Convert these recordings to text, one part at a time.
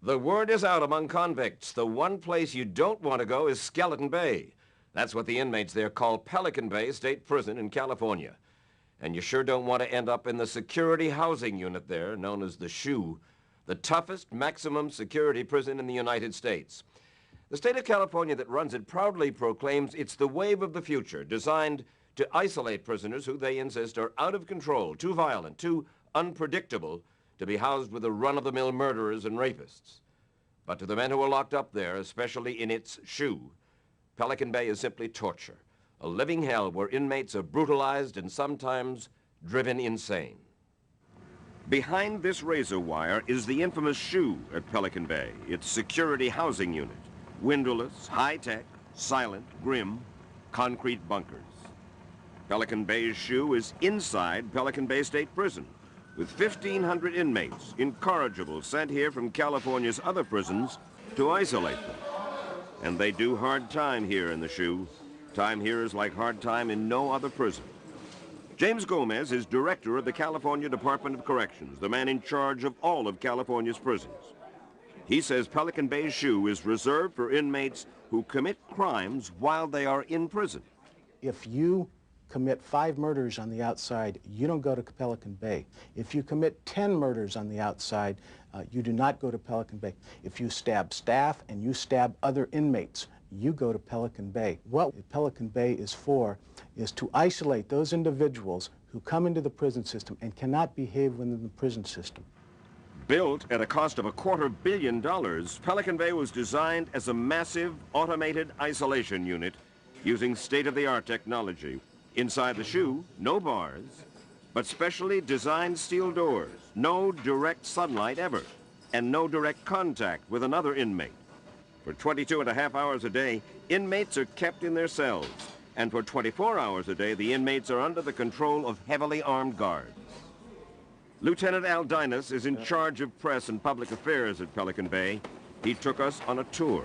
The word is out among convicts. The one place you don't want to go is Skeleton Bay. That's what the inmates there call Pelican Bay State Prison in California. And you sure don't want to end up in the security housing unit there, known as the SHU, the toughest maximum security prison in the United States. The state of California that runs it proudly proclaims it's the wave of the future, designed to isolate prisoners who they insist are out of control, too violent, too unpredictable to be housed with the run-of-the-mill murderers and rapists. But to the men who are locked up there, especially in its SHU, Pelican Bay is simply torture, a living hell where inmates are brutalized and sometimes driven insane. Behind this razor wire is the infamous SHU at Pelican Bay, its security housing unit. Windowless, high-tech, silent, grim, concrete bunkers. Pelican Bay's SHU is inside Pelican Bay State Prison, with 1,500 inmates, incorrigible, sent here from California's other prisons to isolate them. And they do hard time here in the SHU. Time here is like hard time in no other prison. James Gomez is director of the California Department of Corrections, the man in charge of all of California's prisons. He says Pelican Bay's SHU is reserved for inmates who commit crimes while they are in prison. If you commit 5 murders on the outside, you don't go to Pelican Bay. If you commit 10 murders on the outside, you do not go to Pelican Bay. If you stab staff and you stab other inmates, you go to Pelican Bay. What Pelican Bay is for is to isolate those individuals who come into the prison system and cannot behave within the prison system. Built at a cost of $250 million, Pelican Bay was designed as a massive automated isolation unit using state-of-the-art technology. Inside the SHU, no bars, but specially designed steel doors, no direct sunlight ever, and no direct contact with another inmate. For 22.5 hours a day, inmates are kept in their cells, and for 24 hours a day, the inmates are under the control of heavily armed guards. Lieutenant Al Dinas is in charge of press and public affairs at Pelican Bay. He took us on a tour.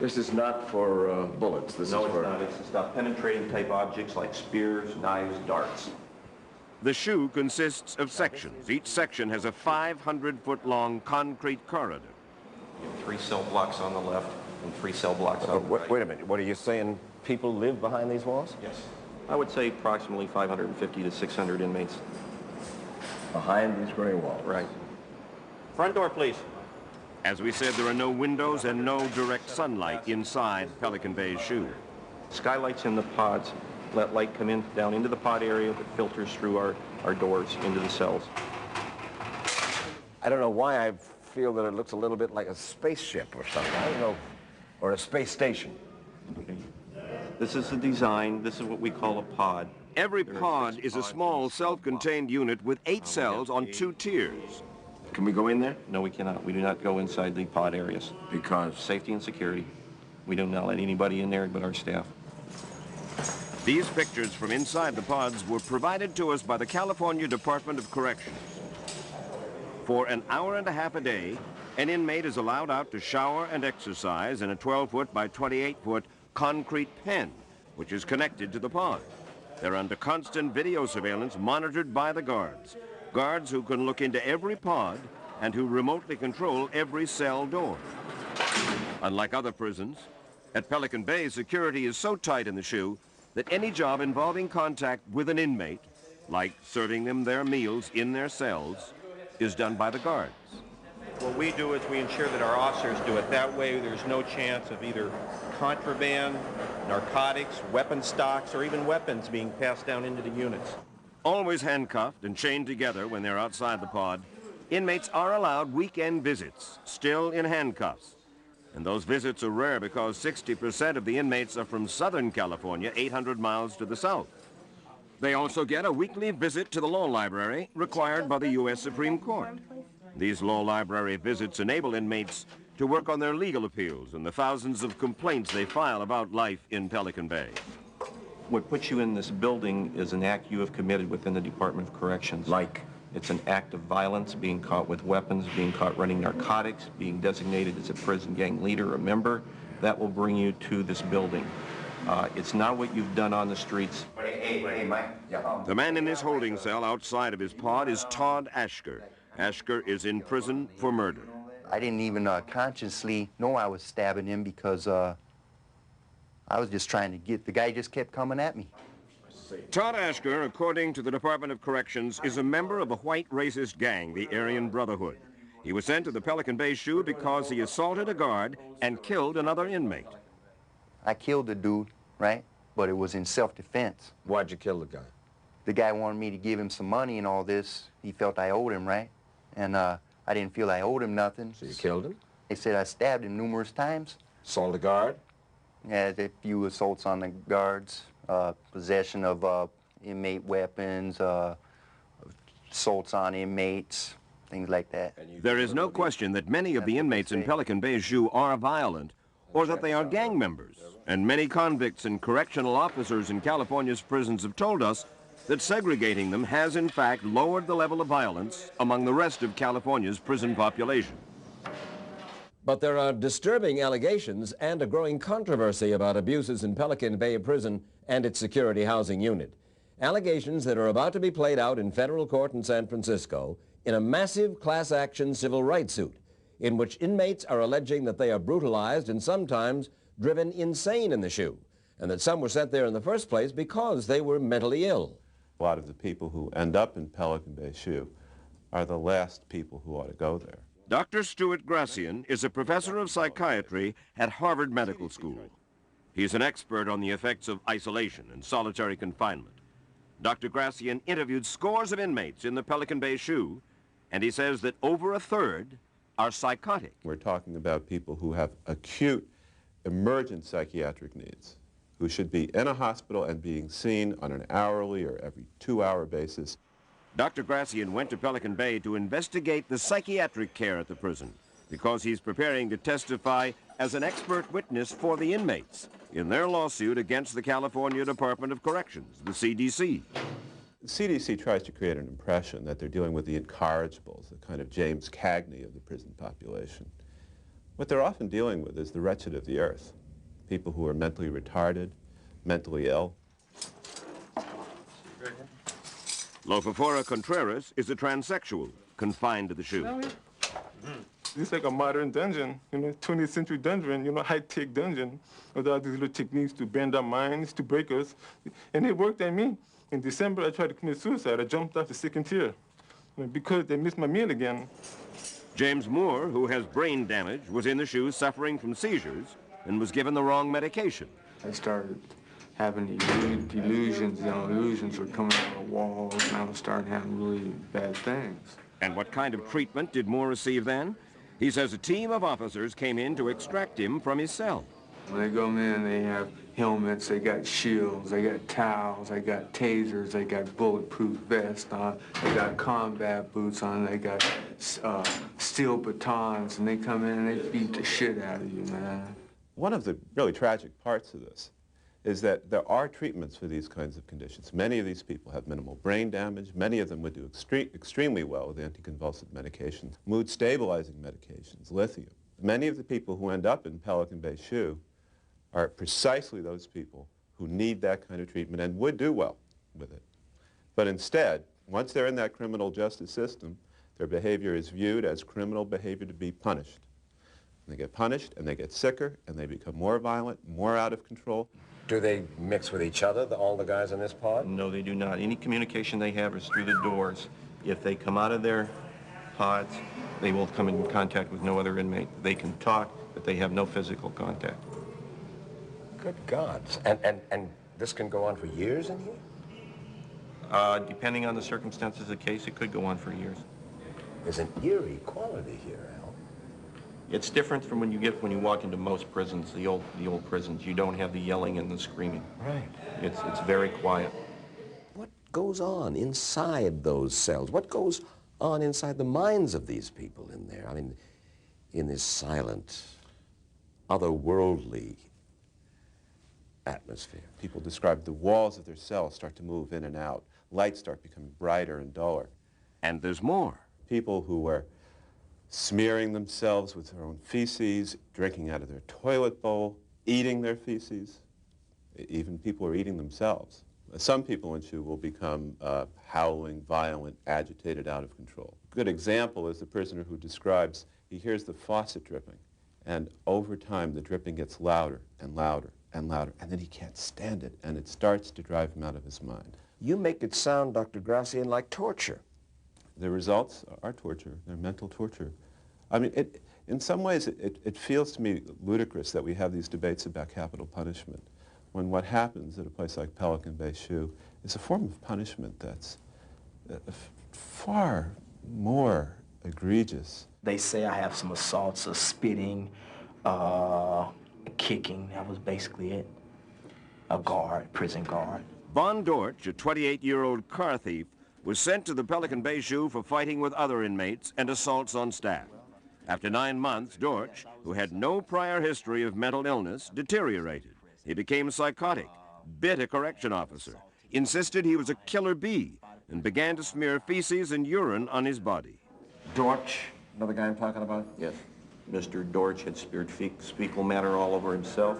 This is not for bullets. This No, is for... it's not. It's about penetrating type objects like spears, knives, darts. The SHU consists of sections. Each section has a 500-foot-long concrete corridor. You have 3 cell blocks on the left and 3 cell blocks on the right. Wait a minute. What are you saying? People live behind these walls? Yes. I would say approximately 550 to 600 inmates. Behind these gray walls? Right. Front door, please. As we said, there are no windows and no direct sunlight inside Pelican Bay's SHU. Skylights in the pods let light come in down into the pod area that filters through our doors into the cells. I don't know why I feel that it looks a little bit like a spaceship or something. I don't know. Or a space station. Okay. This is the design. This is what we call a pod. Every pod is a small self-contained unit with 8 cells on 2 tiers. Can we go in there? No, we cannot. We do not go inside the pod areas. Because? Safety and security. We do not let anybody in there but our staff. These pictures from inside the pods were provided to us by the California Department of Corrections. For an hour and a half a day, an inmate is allowed out to shower and exercise in a 12-foot by 28-foot concrete pen, which is connected to the pod. They're under constant video surveillance monitored by the guards. Guards who can look into every pod and who remotely control every cell door. Unlike other prisons, at Pelican Bay, security is so tight in the SHU that any job involving contact with an inmate, like serving them their meals in their cells, is done by the guards. What we do is we ensure that our officers do it. That way there's no chance of either contraband, narcotics, weapon stocks, or even weapons being passed down into the units. Always handcuffed and chained together when they're outside the pod, inmates are allowed weekend visits, still in handcuffs. And those visits are rare because 60% of the inmates are from Southern California, 800 miles to the south. They also get a weekly visit to the law library required by the U.S. Supreme Court. These law library visits enable inmates to work on their legal appeals and the thousands of complaints they file about life in Pelican Bay. What puts you in this building is an act you have committed within the Department of Corrections. Like? It's an act of violence, being caught with weapons, being caught running narcotics, being designated as a prison gang leader or member. That will bring you to this building. It's not what you've done on the streets. Hey, Mike. Yeah. The man in this holding cell outside of his pod is Todd Ashker. Ashker is in prison for murder. I didn't even consciously know I was stabbing him because I was just trying to get, the guy just kept coming at me. Todd Ashker, according to the Department of Corrections, is a member of a white racist gang, the Aryan Brotherhood. He was sent to the Pelican Bay SHU because he assaulted a guard and killed another inmate. I killed the dude, right? But it was in self-defense. Why'd you kill the guy? The guy wanted me to give him some money and all this. He felt I owed him, right? And I didn't feel I owed him nothing. So you killed him? They said I stabbed him numerous times. Assault a guard? Yeah, a few assaults on the guards, possession of inmate weapons, assaults on inmates, things like that. There is no question that many of the inmates in Pelican Bay SHU are violent, or that they are gang members. And many convicts and correctional officers in California's prisons have told us that segregating them has, in fact, lowered the level of violence among the rest of California's prison population. But there are disturbing allegations and a growing controversy about abuses in Pelican Bay Prison and its security housing unit. Allegations that are about to be played out in federal court in San Francisco in a massive class action civil rights suit in which inmates are alleging that they are brutalized and sometimes driven insane in the SHU, and that some were sent there in the first place because they were mentally ill. A lot of the people who end up in Pelican Bay SHU are the last people who ought to go there. Dr. Stuart Gracian is a professor of psychiatry at Harvard Medical School. He's an expert on the effects of isolation and solitary confinement. Dr. Gracian interviewed scores of inmates in the Pelican Bay SHU, and he says that over a third are psychotic. We're talking about people who have acute, emergent psychiatric needs, who should be in a hospital and being seen on an hourly or every 2-hour basis. Dr. Gracian went to Pelican Bay to investigate the psychiatric care at the prison because he's preparing to testify as an expert witness for the inmates in their lawsuit against the California Department of Corrections, the CDC. The CDC tries to create an impression that they're dealing with the incorrigibles, the kind of James Cagney of the prison population. What they're often dealing with is the wretched of the earth, people who are mentally retarded, mentally ill. Lopefora Contreras is a transsexual confined to the SHU. It's like a modern dungeon, 20th century dungeon, high-tech dungeon with all these little techniques to bend our minds, to break us. And it worked on me. In December, I tried to commit suicide. I jumped off the second tier because they missed my meal again. James Moore, who has brain damage, was in the SHU suffering from seizures and was given the wrong medication. I started having delusions. Illusions were coming out of the walls, and I was starting having really bad things. And what kind of treatment did Moore receive then? He says a team of officers came in to extract him from his cell. When they come in, they have helmets, they got shields, they got towels, they got tasers, they got bulletproof vests on, they got combat boots on, they got steel batons, and they come in and they beat the shit out of you, man. One of the really tragic parts of this is that there are treatments for these kinds of conditions. Many of these people have minimal brain damage. Many of them would do extremely well with anticonvulsant medications, mood-stabilizing medications, lithium. Many of the people who end up in Pelican Bay SHU are precisely those people who need that kind of treatment and would do well with it. But instead, once they're in that criminal justice system, their behavior is viewed as criminal behavior to be punished. And they get punished, and they get sicker, and they become more violent, more out of control. Do they mix with each other, all the guys in this pod? No, they do not. Any communication they have is through the doors. If they come out of their pods, they will come in contact with no other inmate. They can talk, but they have no physical contact. Good God. And this can go on for years in here? Depending on the circumstances of the case, it could go on for years. There's an eerie quality here, Al. It's different from when you walk into most prisons, the old prisons. You don't have the yelling and the screaming. Right. It's very quiet. What goes on inside those cells? What goes on inside the minds of these people in there? I mean, in this silent, otherworldly atmosphere. People describe the walls of their cells start to move in and out. Lights start becoming brighter and duller. And there's more. People who were smearing themselves with their own feces, drinking out of their toilet bowl, eating their feces. Even people are eating themselves. Some people in SHU will become howling, violent, agitated, out of control. A good example is the prisoner who describes he hears the faucet dripping, and over time the dripping gets louder and louder and louder, and then he can't stand it, and it starts to drive him out of his mind. You make it sound, Dr. Gracian, like torture. The results are torture. They're mental torture. I mean, in some ways, it feels to me ludicrous that we have these debates about capital punishment, when what happens at a place like Pelican Bay SHU is a form of punishment that's far more egregious. They say I have some assaults of spitting, kicking. That was basically it. A guard, prison guard. Von Dortch, a 28-year-old car thief, was sent to the Pelican Bay SHU for fighting with other inmates and assaults on staff. After 9 months, Dortch, who had no prior history of mental illness, deteriorated. He became psychotic, bit a correction officer, insisted he was a killer bee, and began to smear feces and urine on his body. Dortch, another guy I'm talking about? Yes. Mr. Dortch had smeared fecal matter all over himself.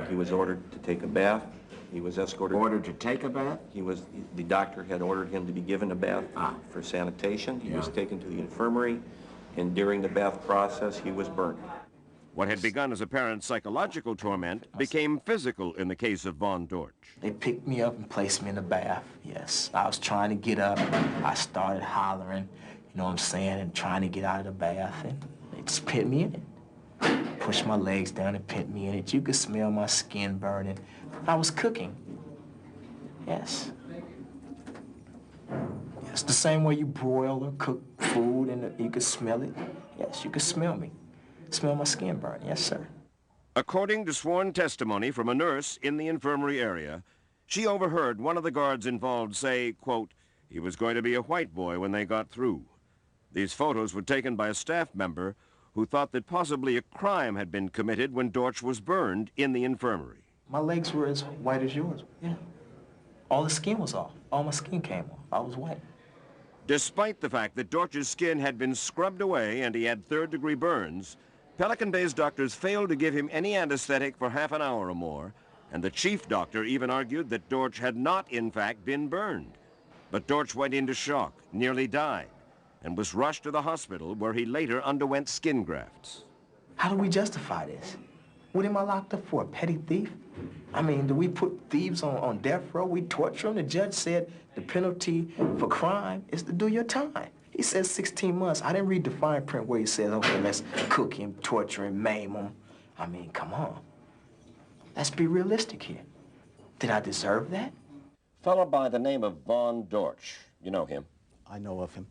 He was ordered to take a bath. He was escorted. Ordered to take a bath? The doctor had ordered him to be given a bath for sanitation. He was taken to the infirmary, and during the bath process, he was burned. What had begun as apparent psychological torment became physical in the case of Von Dortch. They picked me up and placed me in the bath, yes. I was trying to get up. I started hollering, you know what I'm saying, and trying to get out of the bath, and they just put me in it. Pushed my legs down and put me in it. You could smell my skin burning. I was cooking, yes. It's the same way you broil or cook food and you could smell it. Yes, you could smell me. Smell my skin burn, yes, sir. According to sworn testimony from a nurse in the infirmary area, she overheard one of the guards involved say, quote, he was going to be a white boy when they got through. These photos were taken by a staff member who thought that possibly a crime had been committed when Dortch was burned in the infirmary. My legs were as white as yours, yeah. All the skin was off. All my skin came off. I was white. Despite the fact that Dortch's skin had been scrubbed away and he had third-degree burns, Pelican Bay's doctors failed to give him any anesthetic for half an hour or more, and the chief doctor even argued that Dortch had not, in fact, been burned. But Dortch went into shock, nearly died, and was rushed to the hospital where he later underwent skin grafts. How do we justify this? What am I locked up for, a petty thief? I mean, do we put thieves on death row? We torture them? The judge said the penalty for crime is to do your time. He says 16 months. I didn't read the fine print where he says, okay, let's cook him, torture him, maim him. I mean, come on. Let's be realistic here. Did I deserve that? Fellow by the name of Von Dortch. You know him? I know of him.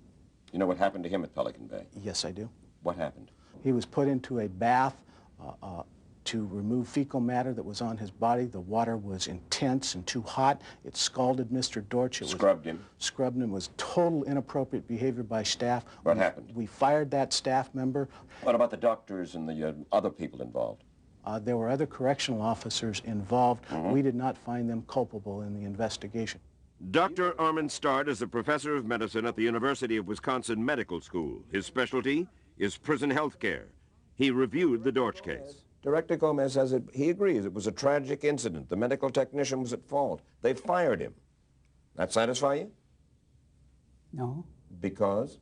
You know what happened to him at Pelican Bay? Yes, I do. What happened? He was put into a bath to remove fecal matter that was on his body. The water was intense and too hot. It scalded Mr. Dortch. Scrubbed him? Scrubbed him. It was total inappropriate behavior by staff. What happened? We fired that staff member. What about the doctors and the other people involved? There were other correctional officers involved. We did not find them culpable in the investigation. Dr. Armin Start is a professor of medicine at the University of Wisconsin Medical School. His specialty is prison health care. He reviewed the Dortch case. Director Gomez says he agrees it was a tragic incident. The medical technician was at fault. They fired him. That satisfy you? No. Because?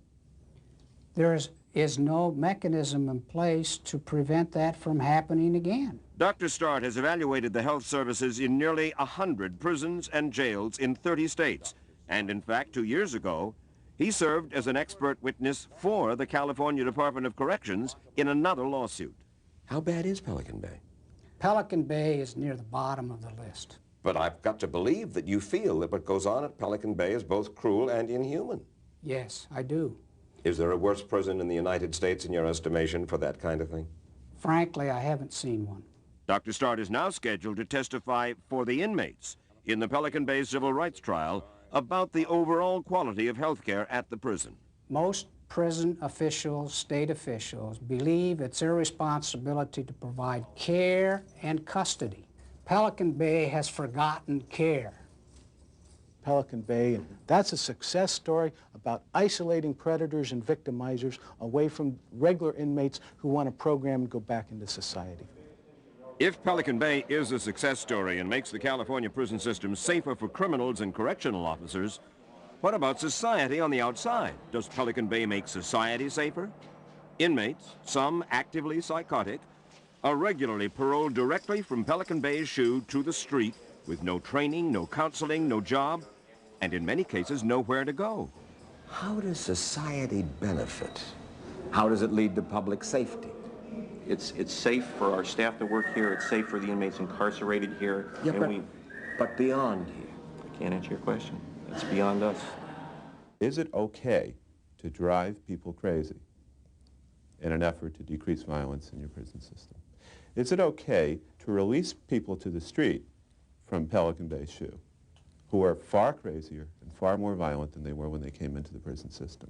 There is no mechanism in place to prevent that from happening again. Dr. Start has evaluated the health services in nearly 100 prisons and jails in 30 states. And in fact, 2 years ago, he served as an expert witness for the California Department of Corrections in another lawsuit. How bad is Pelican Bay? Pelican Bay is near the bottom of the list. But I've got to believe that you feel that what goes on at Pelican Bay is both cruel and inhuman. Yes, I do. Is there a worse prison in the United States in your estimation for that kind of thing? Frankly, I haven't seen one. Dr. Start is now scheduled to testify for the inmates in the Pelican Bay civil rights trial about the overall quality of health care at the prison. Most prison officials, state officials, believe it's their responsibility to provide care and custody. Pelican Bay has forgotten care. Pelican Bay, and that's a success story about isolating predators and victimizers away from regular inmates who want to program and go back into society. If Pelican Bay is a success story and makes the California prison system safer for criminals and correctional officers, what about society on the outside? Does Pelican Bay make society safer? Inmates, some actively psychotic, are regularly paroled directly from Pelican Bay's SHU to the street with no training, no counseling, no job, and in many cases nowhere to go. How does society benefit? How does it lead to public safety? It's safe for our staff to work here. It's safe for the inmates incarcerated here. Yeah, and but beyond here. I can't answer your question. It's beyond us. Is it okay to drive people crazy in an effort to decrease violence in your prison system? Is it okay to release people to the street from Pelican Bay SHU who are far crazier and far more violent than they were when they came into the prison system?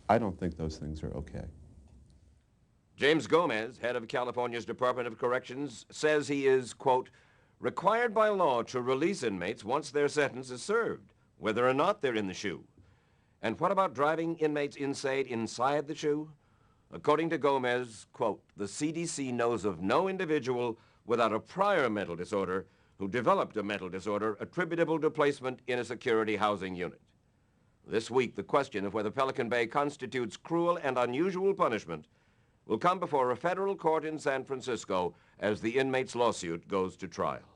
I don't think those things are okay. James Gomez, head of California's Department of Corrections, says he is, quote, required by law to release inmates once their sentence is served, whether or not they're in the SHU. And what about driving inmates inside the SHU? According to Gomez, quote, the CDC knows of no individual without a prior mental disorder who developed a mental disorder attributable to placement in a security housing unit. This week, the question of whether Pelican Bay constitutes cruel and unusual punishment will come before a federal court in San Francisco as the inmate's lawsuit goes to trial.